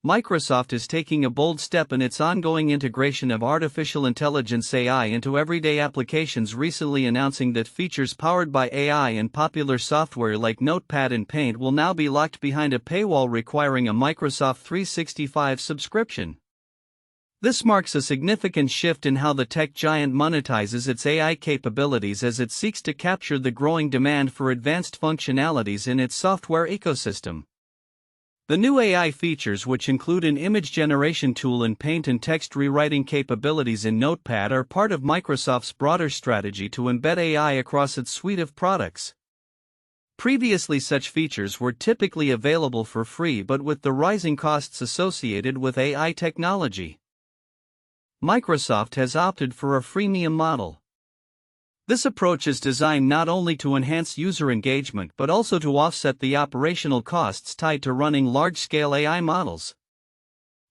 Microsoft is taking a bold step in its ongoing integration of artificial intelligence AI into everyday applications, recently announcing that features powered by AI in popular software like Notepad and Paint will now be locked behind a paywall, requiring a Microsoft 365 subscription. This marks a significant shift in how the tech giant monetizes its AI capabilities as it seeks to capture the growing demand for advanced functionalities in its software ecosystem. The new AI features, which include an image generation tool in Paint and text rewriting capabilities in Notepad, are part of Microsoft's broader strategy to embed AI across its suite of products. Previously, such features were typically available for free, but with the rising costs associated with AI technology, Microsoft has opted for a freemium model. This approach is designed not only to enhance user engagement but also to offset the operational costs tied to running large-scale AI models.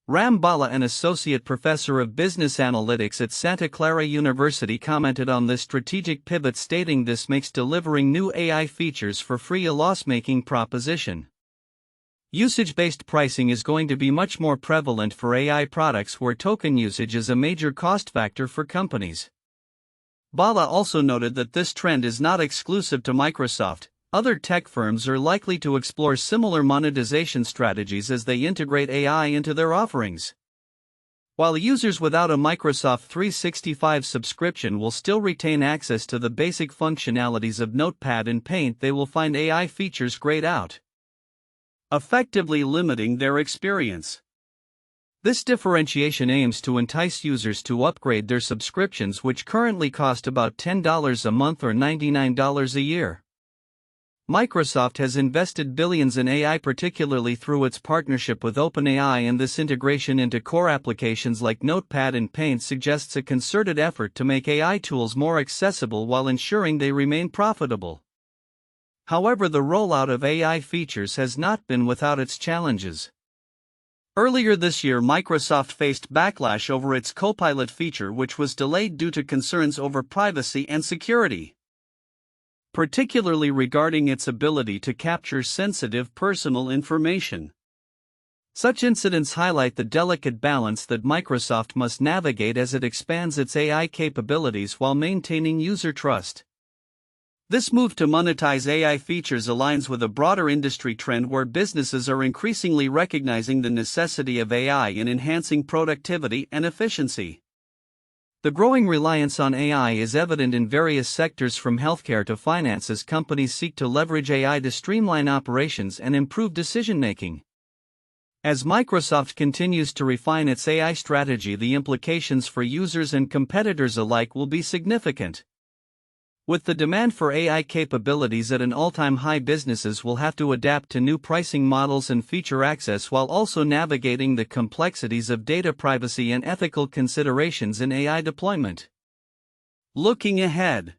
Ram Bala, an associate professor of business analytics at Santa Clara University, commented on this strategic pivot, stating this makes delivering new AI features for free a loss-making proposition. Usage-based pricing is going to be much more prevalent for AI products where token usage is a major cost factor for companies. Bala also noted that this trend is not exclusive to Microsoft. Other tech firms are likely to explore similar monetization strategies as they integrate AI into their offerings. While users without a Microsoft 365 subscription will still retain access to the basic functionalities of Notepad and Paint, they will find AI features grayed out, effectively limiting their experience. This differentiation aims to entice users to upgrade their subscriptions, which currently cost about $10 a month or $99 a year. Microsoft has invested billions in AI, particularly through its partnership with OpenAI, and this integration into core applications like Notepad and Paint suggests a concerted effort to make AI tools more accessible while ensuring they remain profitable. However, the rollout of AI features has not been without its challenges. Earlier this year, Microsoft faced backlash over its Copilot feature, which was delayed due to concerns over privacy and security, particularly regarding its ability to capture sensitive personal information. Such incidents highlight the delicate balance that Microsoft must navigate as it expands its AI capabilities while maintaining user trust. This move to monetize AI features aligns with a broader industry trend where businesses are increasingly recognizing the necessity of AI in enhancing productivity and efficiency. The growing reliance on AI is evident in various sectors from healthcare to finance as companies seek to leverage AI to streamline operations and improve decision-making. As Microsoft continues to refine its AI strategy, the implications for users and competitors alike will be significant. With the demand for AI capabilities at an all-time high, businesses will have to adapt to new pricing models and feature access while also navigating the complexities of data privacy and ethical considerations in AI deployment. Looking ahead,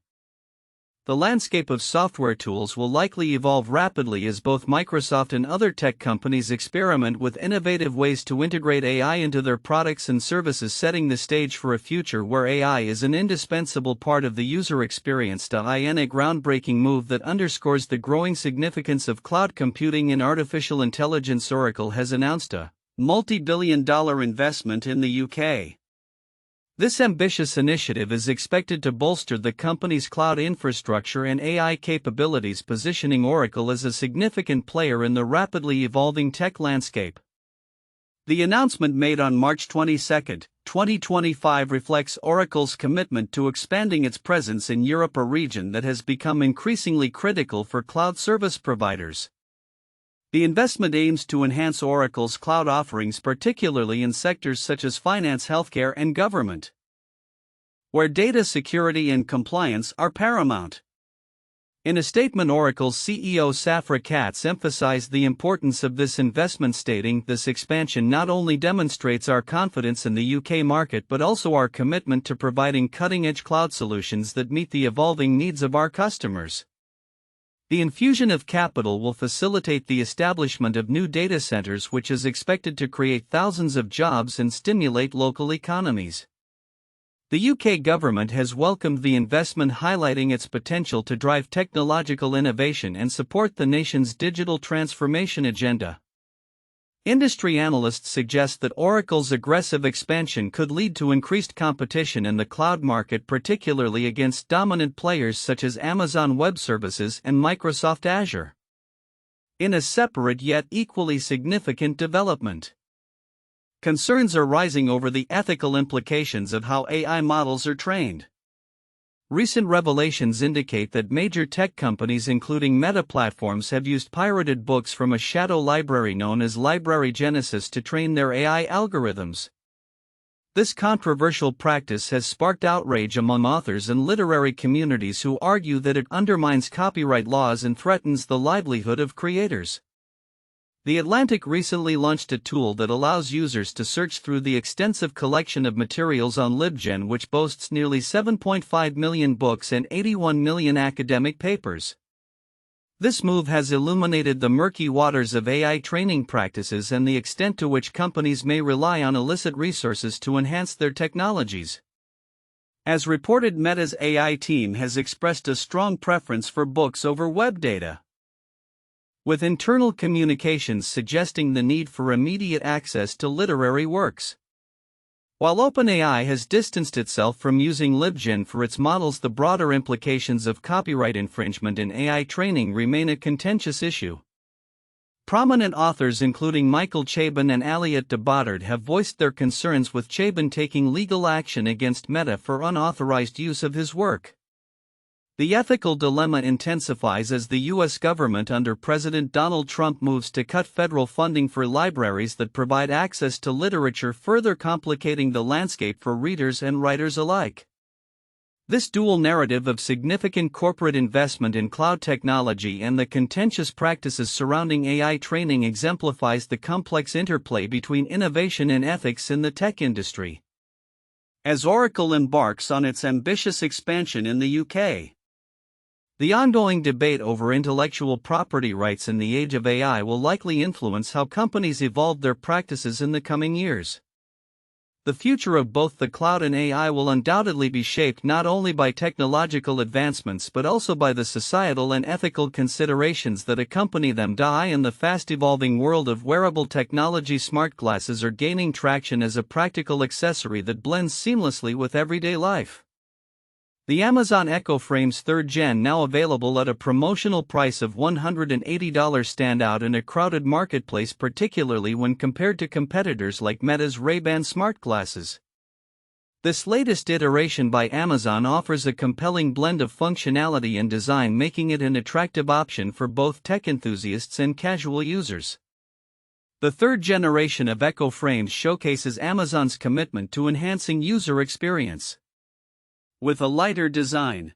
the landscape of software tools will likely evolve rapidly as both Microsoft and other tech companies experiment with innovative ways to integrate AI into their products and services, setting the stage for a future where AI is an indispensable part of the user experience. In a groundbreaking move that underscores the growing significance of cloud computing and artificial intelligence, Oracle has announced a multi-billion-dollar investment in the UK. This ambitious initiative is expected to bolster the company's cloud infrastructure and AI capabilities, positioning Oracle as a significant player in the rapidly evolving tech landscape. The announcement, made on March 22, 2025, reflects Oracle's commitment to expanding its presence in Europe, a region that has become increasingly critical for cloud service providers. The investment aims to enhance Oracle's cloud offerings, particularly in sectors such as finance, healthcare, and government, where data security and compliance are paramount. In a statement, Oracle's CEO Safra Catz emphasized the importance of this investment, stating, "This expansion not only demonstrates our confidence in the UK market but also our commitment to providing cutting-edge cloud solutions that meet the evolving needs of our customers." The infusion of capital will facilitate the establishment of new data centers, which is expected to create thousands of jobs and stimulate local economies. The UK government has welcomed the investment, highlighting its potential to drive technological innovation and support the nation's digital transformation agenda. Industry analysts suggest that Oracle's aggressive expansion could lead to increased competition in the cloud market, particularly against dominant players such as Amazon Web Services and Microsoft Azure. In a separate yet equally significant development, concerns are rising over the ethical implications of how AI models are trained. Recent revelations indicate that major tech companies including Meta Platforms have used pirated books from a shadow library known as Library Genesis to train their AI algorithms. This controversial practice has sparked outrage among authors and literary communities who argue that it undermines copyright laws and threatens the livelihood of creators. The Atlantic recently launched a tool that allows users to search through the extensive collection of materials on LibGen, which boasts nearly 7.5 million books and 81 million academic papers. This move has illuminated the murky waters of AI training practices and the extent to which companies may rely on illicit resources to enhance their technologies. As reported, Meta's AI team has expressed a strong preference for books over web data, with internal communications suggesting the need for immediate access to literary works. While OpenAI has distanced itself from using LibGen for its models, the broader implications of copyright infringement in AI training remain a contentious issue. Prominent authors including Michael Chabon and Aliette de Bodard have voiced their concerns, with Chabon taking legal action against Meta for unauthorized use of his work. The ethical dilemma intensifies as the U.S. government under President Donald Trump moves to cut federal funding for libraries that provide access to literature, further complicating the landscape for readers and writers alike. This dual narrative of significant corporate investment in cloud technology and the contentious practices surrounding AI training exemplifies the complex interplay between innovation and ethics in the tech industry. As Oracle embarks on its ambitious expansion in the UK, the ongoing debate over intellectual property rights in the age of AI will likely influence how companies evolve their practices in the coming years. The future of both the cloud and AI will undoubtedly be shaped not only by technological advancements but also by the societal and ethical considerations that accompany them. In the fast-evolving world of wearable technology, smart glasses are gaining traction as a practical accessory that blends seamlessly with everyday life. The Amazon Echo Frames 3rd Gen, now available at a promotional price of $180, stand out in a crowded marketplace, particularly when compared to competitors like Meta's Ray-Ban smart glasses. This latest iteration by Amazon offers a compelling blend of functionality and design, making it an attractive option for both tech enthusiasts and casual users. The third generation of Echo Frames showcases Amazon's commitment to enhancing user experience. With a lighter design,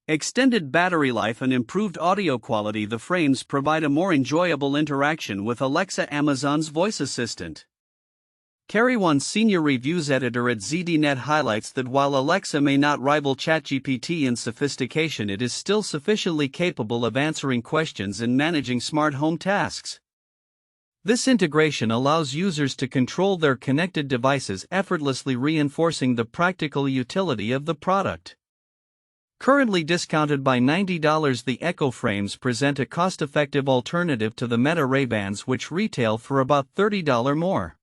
extended battery life, and improved audio quality, the frames provide a more enjoyable interaction with Alexa, Amazon's voice assistant. Carrie One, senior reviews editor at ZDNet, highlights that while Alexa may not rival ChatGPT in sophistication, it is still sufficiently capable of answering questions and managing smart home tasks. This integration allows users to control their connected devices effortlessly, reinforcing the practical utility of the product. Currently discounted by $90, the Echo Frames present a cost-effective alternative to the Meta Ray-Bans, which retail for about $30 more.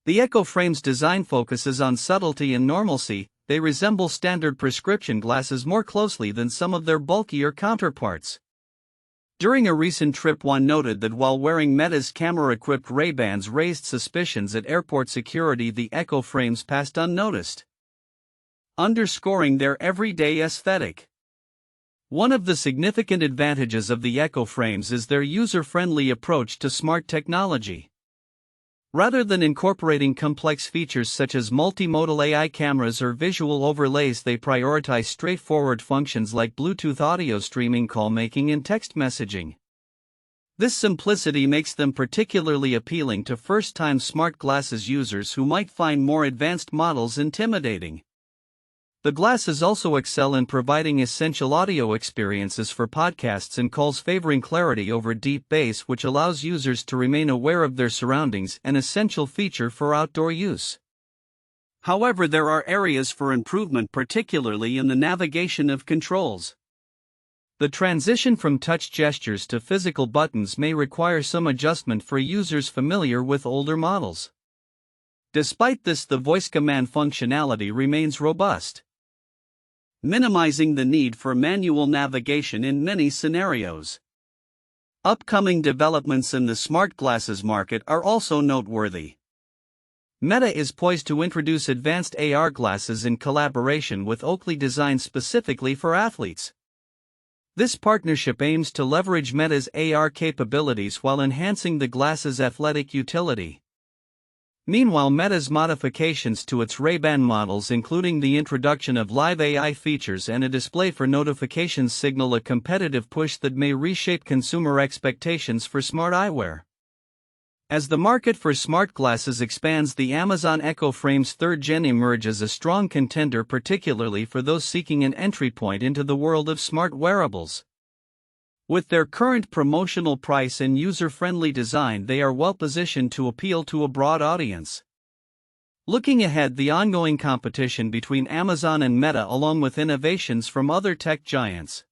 The Echo Frames' design focuses on subtlety and normalcy. They resemble standard prescription glasses more closely than some of their bulkier counterparts. During a recent trip, one noted that while wearing Meta's camera-equipped Ray-Bans raised suspicions at airport security, the Echo Frames passed unnoticed, underscoring their everyday aesthetic. One of the significant advantages of the Echo Frames is their user-friendly approach to smart technology. Rather than incorporating complex features such as multimodal AI cameras or visual overlays, they prioritize straightforward functions like Bluetooth audio streaming, call making, and text messaging. This simplicity makes them particularly appealing to first-time smart glasses users who might find more advanced models intimidating. The glasses also excel in providing essential audio experiences for podcasts and calls, favoring clarity over deep bass, which allows users to remain aware of their surroundings, an essential feature for outdoor use. However, there are areas for improvement, particularly in the navigation of controls. The transition from touch gestures to physical buttons may require some adjustment for users familiar with older models. Despite this, the voice command functionality remains robust, minimizing the need for manual navigation in many scenarios. Upcoming developments in the smart glasses market are also noteworthy. Meta is poised to introduce advanced AR glasses in collaboration with Oakley designed specifically for athletes. This partnership aims to leverage Meta's AR capabilities while enhancing the glasses' athletic utility. Meanwhile, Meta's modifications to its Ray-Ban models, including the introduction of live AI features and a display for notifications, signal a competitive push that may reshape consumer expectations for smart eyewear. As the market for smart glasses expands, the Amazon Echo Frame's third gen emerges as a strong contender, particularly for those seeking an entry point into the world of smart wearables. With their current promotional price and user-friendly design, they are well positioned to appeal to a broad audience. Looking ahead, the ongoing competition between Amazon and Meta, along with innovations from other tech giants,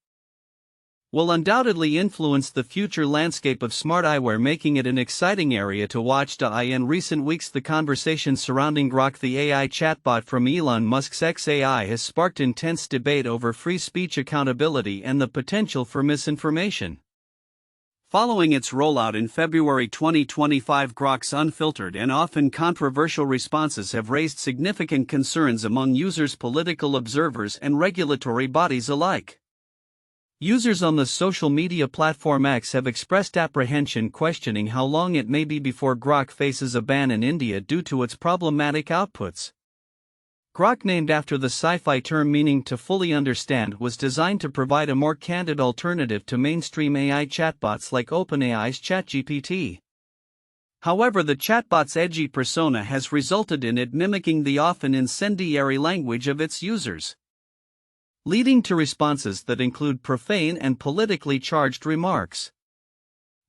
will undoubtedly influence the future landscape of smart eyewear, making it an exciting area to watch. In recent weeks, the conversation surrounding Grok, the AI chatbot from Elon Musk's xAI, has sparked intense debate over free speech, accountability, and the potential for misinformation. Following its rollout in February 2025, Grok's unfiltered and often controversial responses have raised significant concerns among users, political observers, and regulatory bodies alike. Users on the social media platform X have expressed apprehension, questioning how long it may be before Grok faces a ban in India due to its problematic outputs. Grok, named after the sci-fi term meaning to fully understand, was designed to provide a more candid alternative to mainstream AI chatbots like OpenAI's ChatGPT. However, the chatbot's edgy persona has resulted in it mimicking the often incendiary language of its users, leading to responses that include profane and politically charged remarks.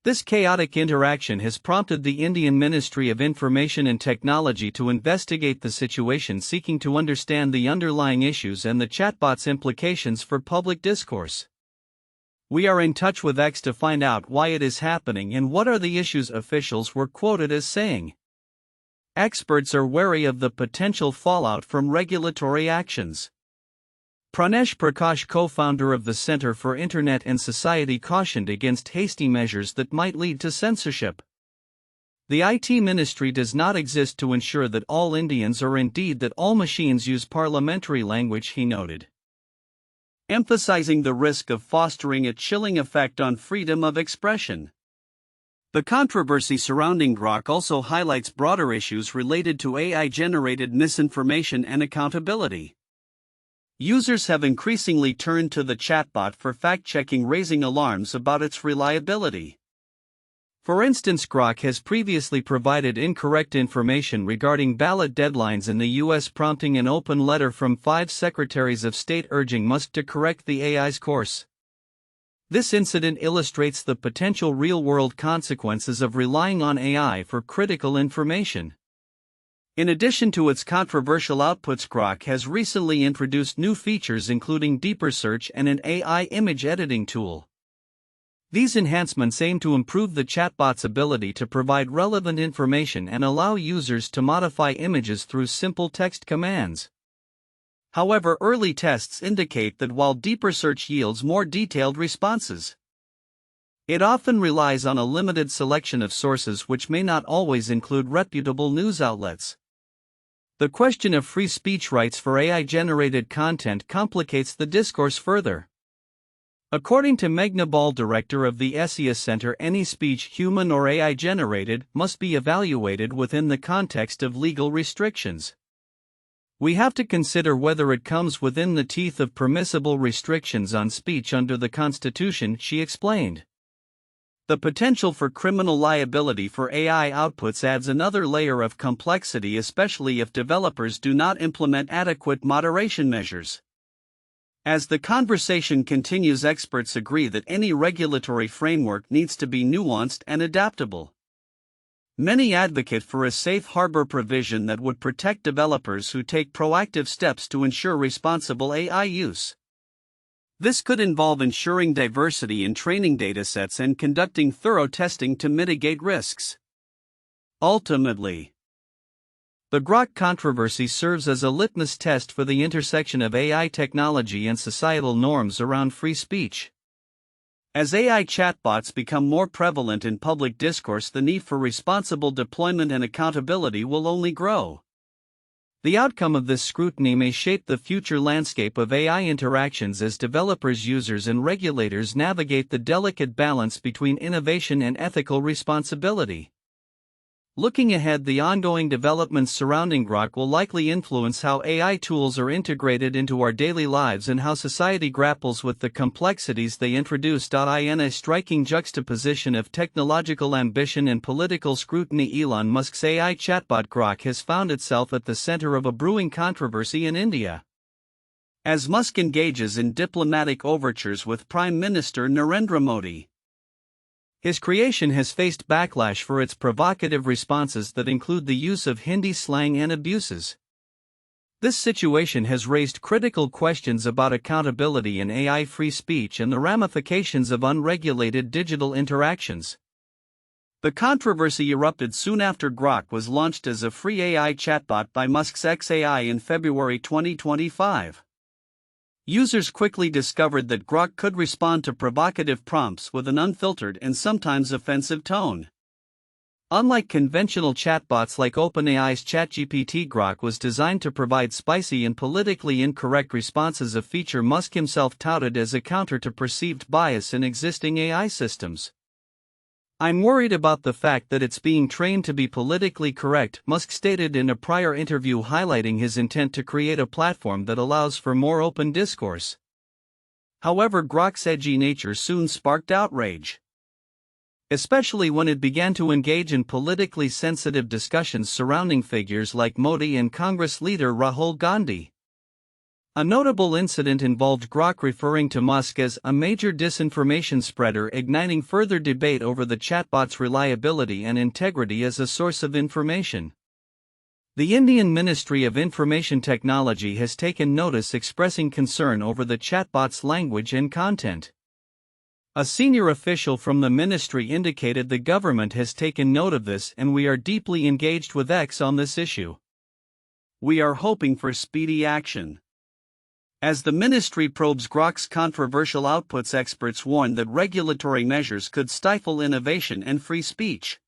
This chaotic interaction has prompted the Indian Ministry of Information and Technology to investigate the situation, seeking to understand the underlying issues and the chatbot's implications for public discourse. We are in touch with X to find out why it is happening and what are the issues, officials were quoted as saying. Experts are wary of the potential fallout from regulatory actions. Pranesh Prakash, co-founder of the Center for Internet and Society, cautioned against hasty measures that might lead to censorship. The IT ministry does not exist to ensure that all Indians, or indeed that all machines, use parliamentary language, he noted, emphasizing the risk of fostering a chilling effect on freedom of expression. The controversy surrounding Grok also highlights broader issues related to AI-generated misinformation and accountability. Users have increasingly turned to the chatbot for fact-checking, raising alarms about its reliability. For instance, Grok has previously provided incorrect information regarding ballot deadlines in the U.S., prompting an open letter from 5 secretaries of state urging Musk to correct the AI's course. This incident illustrates the potential real-world consequences of relying on AI for critical information. In addition to its controversial outputs, Grok has recently introduced new features, including deeper search and an AI image editing tool. These enhancements aim to improve the chatbot's ability to provide relevant information and allow users to modify images through simple text commands. However, early tests indicate that while deeper search yields more detailed responses, it often relies on a limited selection of sources, which may not always include reputable news outlets. The question of free speech rights for AI-generated content complicates the discourse further. According to Meghna Bal, director of the SES Center, any speech, human or AI-generated, must be evaluated within the context of legal restrictions. We have to consider whether it comes within the teeth of permissible restrictions on speech under the Constitution, she explained. The potential for criminal liability for AI outputs adds another layer of complexity, especially if developers do not implement adequate moderation measures. As the conversation continues, experts agree that any regulatory framework needs to be nuanced and adaptable. Many advocate for a safe harbor provision that would protect developers who take proactive steps to ensure responsible AI use. This could involve ensuring diversity in training datasets and conducting thorough testing to mitigate risks. Ultimately, the Grok controversy serves as a litmus test for the intersection of AI technology and societal norms around free speech. As AI chatbots become more prevalent in public discourse, the need for responsible deployment and accountability will only grow. The outcome of this scrutiny may shape the future landscape of AI interactions as developers, users, and regulators navigate the delicate balance between innovation and ethical responsibility. Looking ahead, the ongoing developments surrounding Grok will likely influence how AI tools are integrated into our daily lives and how society grapples with the complexities they introduce. In a striking juxtaposition of technological ambition and political scrutiny, Elon Musk's AI chatbot Grok has found itself at the center of a brewing controversy in India. As Musk engages in diplomatic overtures with Prime Minister Narendra Modi, his creation has faced backlash for its provocative responses that include the use of Hindi slang and abuses. This situation has raised critical questions about accountability in AI free speech and the ramifications of unregulated digital interactions. The controversy erupted soon after Grok was launched as a free AI chatbot by Musk's xAI in February 2025. Users quickly discovered that Grok could respond to provocative prompts with an unfiltered and sometimes offensive tone. Unlike conventional chatbots like OpenAI's ChatGPT, Grok was designed to provide spicy and politically incorrect responses, a feature Musk himself touted as a counter to perceived bias in existing AI systems. "I'm worried about the fact that it's being trained to be politically correct," Musk stated in a prior interview, highlighting his intent to create a platform that allows for more open discourse. However, Grok's edgy nature soon sparked outrage, especially when it began to engage in politically sensitive discussions surrounding figures like Modi and Congress leader Rahul Gandhi. A notable incident involved Grok referring to Musk as a major disinformation spreader, igniting further debate over the chatbot's reliability and integrity as a source of information. The Indian Ministry of Information Technology has taken notice, expressing concern over the chatbot's language and content. A senior official from the ministry indicated the government has taken note of this and we are deeply engaged with X on this issue. We are hoping for speedy action. As the ministry probes Grok's controversial outputs, experts warn that regulatory measures could stifle innovation and free speech.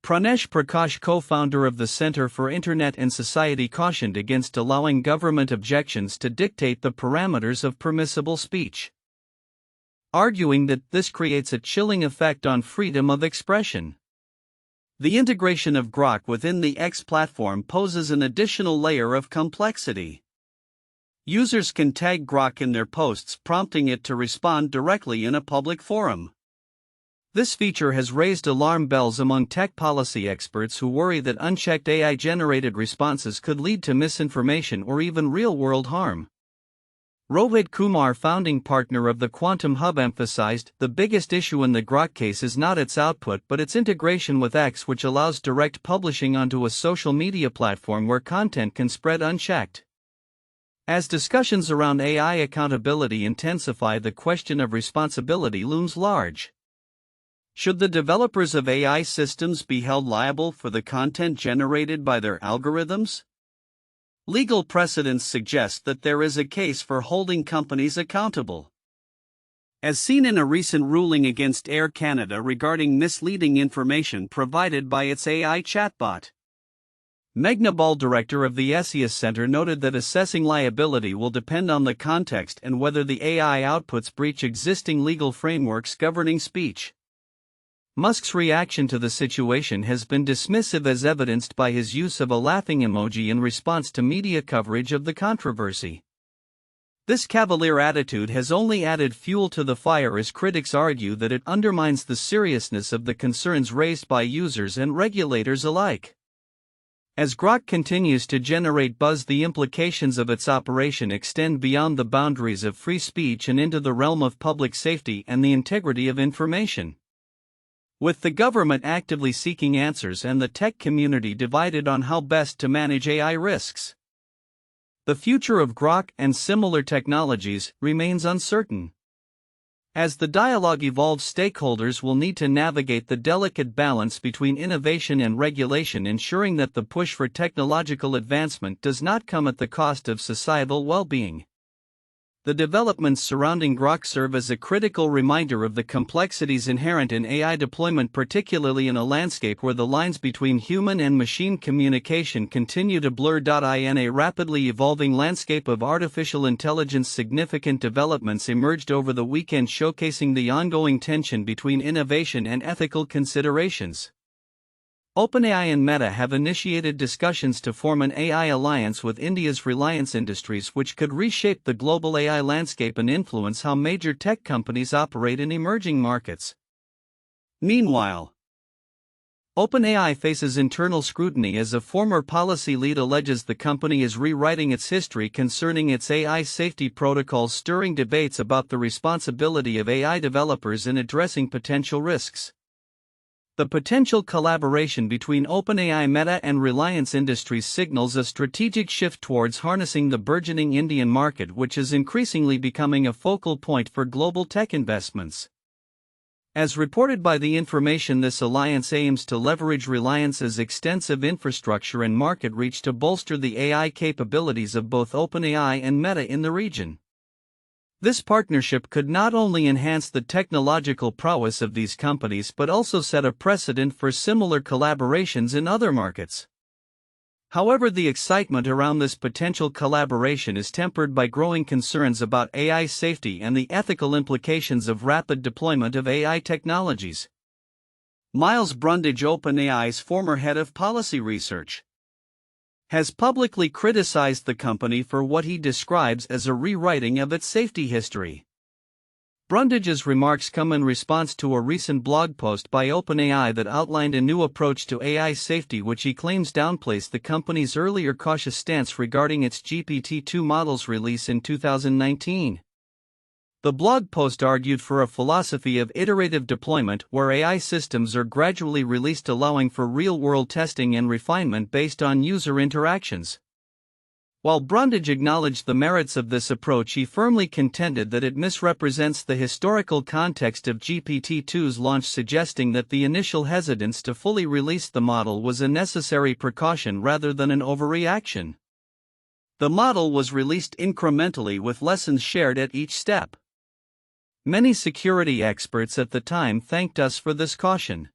Pranesh Prakash, co-founder of the Center for Internet and Society, cautioned against allowing government objections to dictate the parameters of permissible speech, arguing that this creates a chilling effect on freedom of expression. The integration of Grok within the X platform poses an additional layer of complexity. Users can tag Grok in their posts, prompting it to respond directly in a public forum. This feature has raised alarm bells among tech policy experts who worry that unchecked AI-generated responses could lead to misinformation or even real-world harm. Rohit Kumar, founding partner of the Quantum Hub, emphasized, "The biggest issue in the Grok case is not its output but its integration with X, which allows direct publishing onto a social media platform where content can spread unchecked." As discussions around AI accountability intensify, the question of responsibility looms large. Should the developers of AI systems be held liable for the content generated by their algorithms? Legal precedents suggest that there is a case for holding companies accountable, as seen in a recent ruling against Air Canada regarding misleading information provided by its AI chatbot. Meghna Bal, director of the SES Center, noted that assessing liability will depend on the context and whether the AI outputs breach existing legal frameworks governing speech. Musk's reaction to the situation has been dismissive, as evidenced by his use of a laughing emoji in response to media coverage of the controversy. This cavalier attitude has only added fuel to the fire, as critics argue that it undermines the seriousness of the concerns raised by users and regulators alike. As Grok continues to generate buzz, the implications of its operation extend beyond the boundaries of free speech and into the realm of public safety and the integrity of information. With the government actively seeking answers and the tech community divided on how best to manage AI risks, The future of Grok and similar technologies remains uncertain. As the dialogue evolves, stakeholders will need to navigate the delicate balance between innovation and regulation, ensuring that the push for technological advancement does not come at the cost of societal well-being. The developments surrounding Grok serve as a critical reminder of the complexities inherent in AI deployment, particularly in a landscape where the lines between human and machine communication continue to blur. In a rapidly evolving landscape of artificial intelligence, significant developments emerged over the weekend, showcasing the ongoing tension between innovation and ethical considerations. OpenAI and Meta have initiated discussions to form an AI alliance with India's Reliance Industries, which could reshape the global AI landscape and influence how major tech companies operate in emerging markets. Meanwhile, OpenAI faces internal scrutiny as a former policy lead alleges the company is rewriting its history concerning its AI safety protocols, stirring debates about the responsibility of AI developers in addressing potential risks. The potential collaboration between OpenAI, Meta, and Reliance Industries signals a strategic shift towards harnessing the burgeoning Indian market, which is increasingly becoming a focal point for global tech investments. As reported by The Information, this alliance aims to leverage Reliance's extensive infrastructure and market reach to bolster the AI capabilities of both OpenAI and Meta in the region. This partnership could not only enhance the technological prowess of these companies but also set a precedent for similar collaborations in other markets. However, the excitement around this potential collaboration is tempered by growing concerns about AI safety and the ethical implications of rapid deployment of AI technologies. Miles Brundage, OpenAI's former head of policy research, has publicly criticized the company for what he describes as a rewriting of its safety history. Brundage's remarks come in response to a recent blog post by OpenAI that outlined a new approach to AI safety, which he claims downplays the company's earlier cautious stance regarding its GPT-2 model's release in 2019. The blog post argued for a philosophy of iterative deployment where AI systems are gradually released, allowing for real-world testing and refinement based on user interactions. While Brundage acknowledged the merits of this approach, he firmly contended that it misrepresents the historical context of GPT-2's launch, suggesting that the initial hesitance to fully release the model was a necessary precaution rather than an overreaction. The model was released incrementally with lessons shared at each step. Many security experts at the time thanked us for this caution,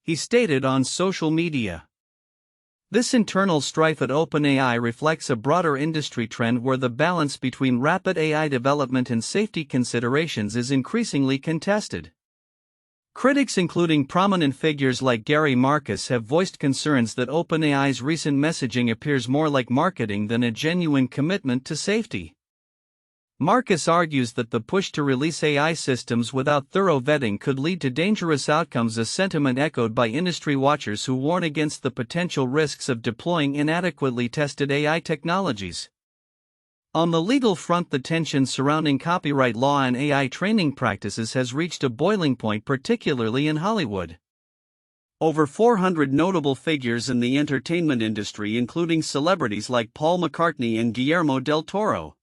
he stated on social media. This internal strife at OpenAI reflects a broader industry trend where the balance between rapid AI development and safety considerations is increasingly contested. Critics, including prominent figures like Gary Marcus, have voiced concerns that OpenAI's recent messaging appears more like marketing than a genuine commitment to safety. Marcus argues that the push to release AI systems without thorough vetting could lead to dangerous outcomes, a sentiment echoed by industry watchers who warn against the potential risks of deploying inadequately tested AI technologies. On the legal front, the tension surrounding copyright law and AI training practices has reached a boiling point, particularly in Hollywood. Over 400 notable figures in the entertainment industry, including celebrities like Paul McCartney and Guillermo del Toro,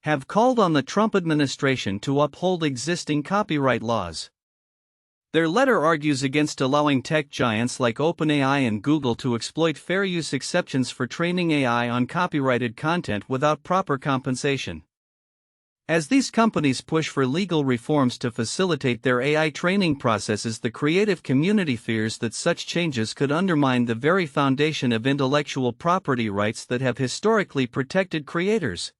have called on the Trump administration to uphold existing copyright laws. Their letter argues against allowing tech giants like OpenAI and Google to exploit fair use exceptions for training AI on copyrighted content without proper compensation. As these companies push for legal reforms to facilitate their AI training processes, the creative community fears that such changes could undermine the very foundation of intellectual property rights that have historically protected creators.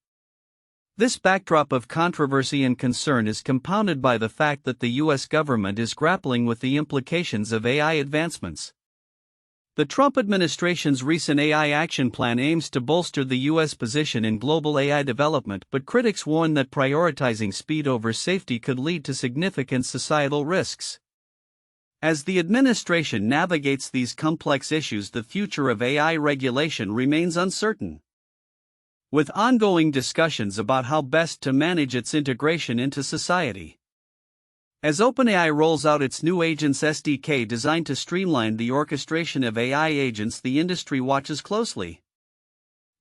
This backdrop of controversy and concern is compounded by the fact that the U.S. government is grappling with the implications of AI advancements. The Trump administration's recent AI action plan aims to bolster the U.S. position in global AI development, but critics warn that prioritizing speed over safety could lead to significant societal risks. As the administration navigates these complex issues, the future of AI regulation remains uncertain, with ongoing discussions about how best to manage its integration into society. As OpenAI rolls out its new Agents SDK designed to streamline the orchestration of AI agents, the industry watches closely.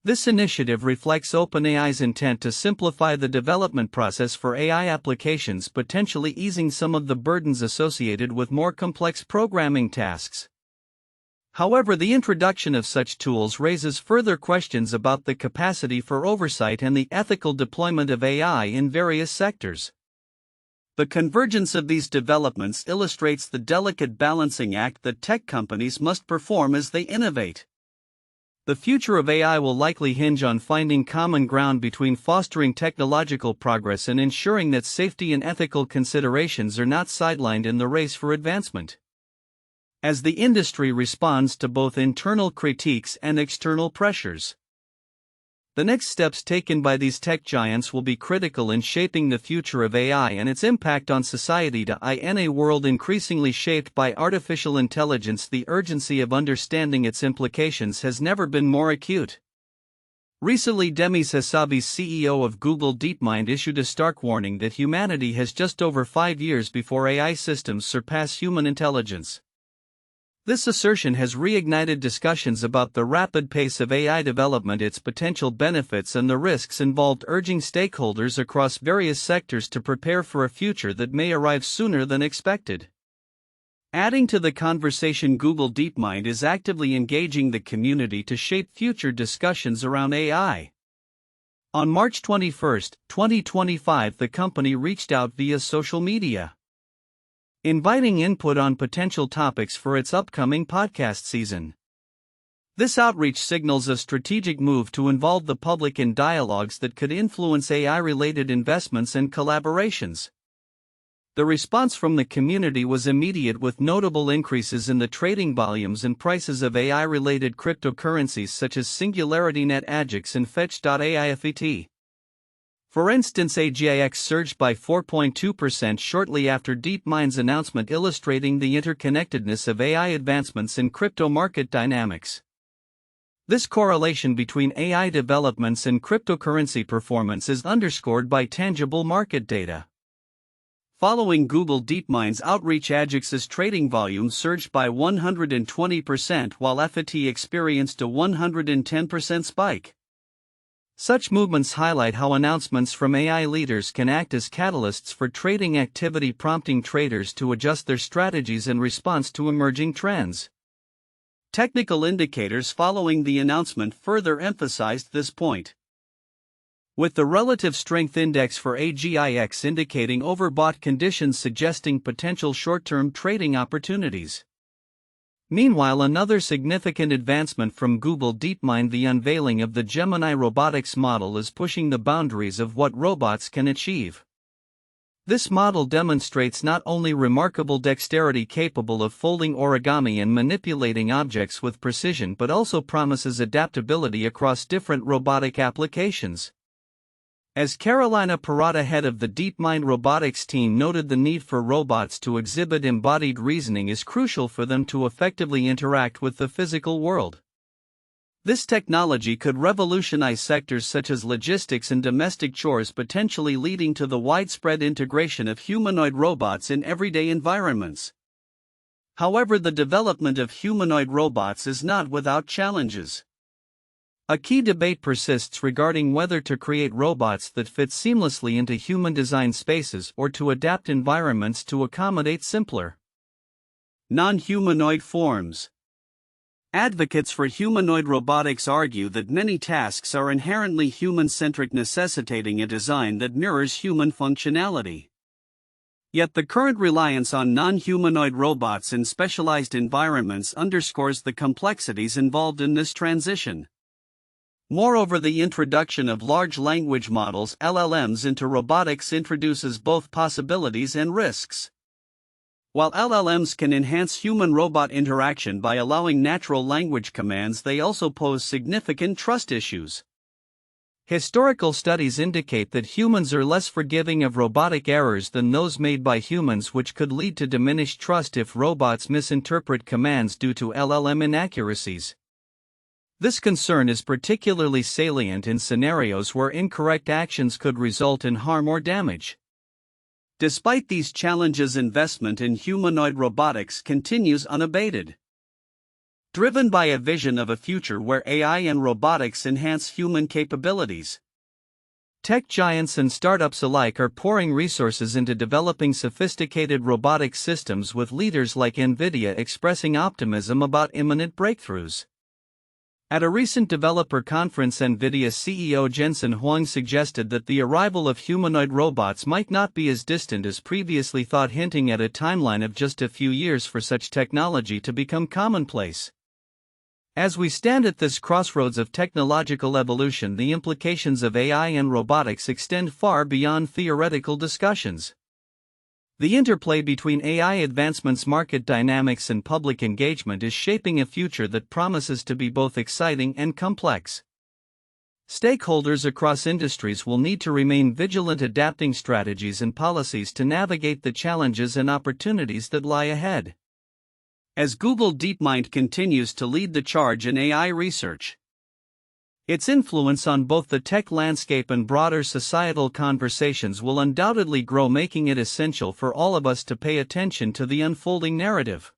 This initiative reflects OpenAI's intent to simplify the development process for AI applications, potentially easing some of the burdens associated with more complex programming tasks. However, the introduction of such tools raises further questions about the capacity for oversight and the ethical deployment of AI in various sectors. The convergence of these developments illustrates the delicate balancing act that tech companies must perform as they innovate. The future of AI will likely hinge on finding common ground between fostering technological progress and ensuring that safety and ethical considerations are not sidelined in the race for advancement. As the industry responds to both internal critiques and external pressures, the next steps taken by these tech giants will be critical in shaping the future of AI and its impact on society. In a world increasingly shaped by artificial intelligence, the urgency of understanding its implications has never been more acute. Recently, Demis Hassabis, CEO of Google DeepMind, issued a stark warning that humanity has just over 5 years before AI systems surpass human intelligence. This assertion has reignited discussions about the rapid pace of AI development, its potential benefits, and the risks involved, urging stakeholders across various sectors to prepare for a future that may arrive sooner than expected. Adding to the conversation, Google DeepMind is actively engaging the community to shape future discussions around AI. On March 21, 2025, the company reached out via social media, inviting input on potential topics for its upcoming podcast season. This outreach signals a strategic move to involve the public in dialogues that could influence AI-related investments and collaborations. The response from the community was immediate, with notable increases in the trading volumes and prices of AI-related cryptocurrencies such as SingularityNet, Ajax, and Fetch.ai. For instance, AGIX surged by 4.2% shortly after DeepMind's announcement, illustrating the interconnectedness of AI advancements in crypto market dynamics. This correlation between AI developments and cryptocurrency performance is underscored by tangible market data. Following Google DeepMind's outreach, Ajax's trading volume surged by 120%, while FET experienced a 110% spike. Such movements highlight how announcements from AI leaders can act as catalysts for trading activity, prompting traders to adjust their strategies in response to emerging trends. Technical indicators following the announcement further emphasized this point, with the relative strength index for AGIX indicating overbought conditions, suggesting potential short-term trading opportunities. Meanwhile, another significant advancement from Google DeepMind, the unveiling of the Gemini robotics model, is pushing the boundaries of what robots can achieve. This model demonstrates not only remarkable dexterity, capable of folding origami and manipulating objects with precision, but also promises adaptability across different robotic applications. As Carolina Parada, head of the DeepMind robotics team, noted, the need for robots to exhibit embodied reasoning is crucial for them to effectively interact with the physical world. This technology could revolutionize sectors such as logistics and domestic chores, potentially leading to the widespread integration of humanoid robots in everyday environments. However, the development of humanoid robots is not without challenges. A key debate persists regarding whether to create robots that fit seamlessly into human-designed spaces or to adapt environments to accommodate simpler, non-humanoid forms. Advocates for humanoid robotics argue that many tasks are inherently human-centric, necessitating a design that mirrors human functionality. Yet the current reliance on non-humanoid robots in specialized environments underscores the complexities involved in this transition. Moreover, the introduction of large language models (LLMs) into robotics introduces both possibilities and risks. While LLMs can enhance human-robot interaction by allowing natural language commands, they also pose significant trust issues. Historical studies indicate that humans are less forgiving of robotic errors than those made by humans, which could lead to diminished trust if robots misinterpret commands due to LLM inaccuracies. This concern is particularly salient in scenarios where incorrect actions could result in harm or damage. Despite these challenges, investment in humanoid robotics continues unabated. driven by a vision of a future where AI and robotics enhance human capabilities. Tech giants and startups alike are pouring resources into developing sophisticated robotic systems, with leaders like NVIDIA expressing optimism about imminent breakthroughs. At a recent developer conference, NVIDIA CEO Jensen Huang suggested that the arrival of humanoid robots might not be as distant as previously thought, hinting at a timeline of just a few years for such technology to become commonplace. As we stand at this crossroads of technological evolution, the implications of AI and robotics extend far beyond theoretical discussions. The interplay between AI advancements, market dynamics, and public engagement is shaping a future that promises to be both exciting and complex. Stakeholders across industries will need to remain vigilant, adapting strategies and policies to navigate the challenges and opportunities that lie ahead. As Google DeepMind continues to lead the charge in AI research, its influence on both the tech landscape and broader societal conversations will undoubtedly grow, making it essential for all of us to pay attention to the unfolding narrative.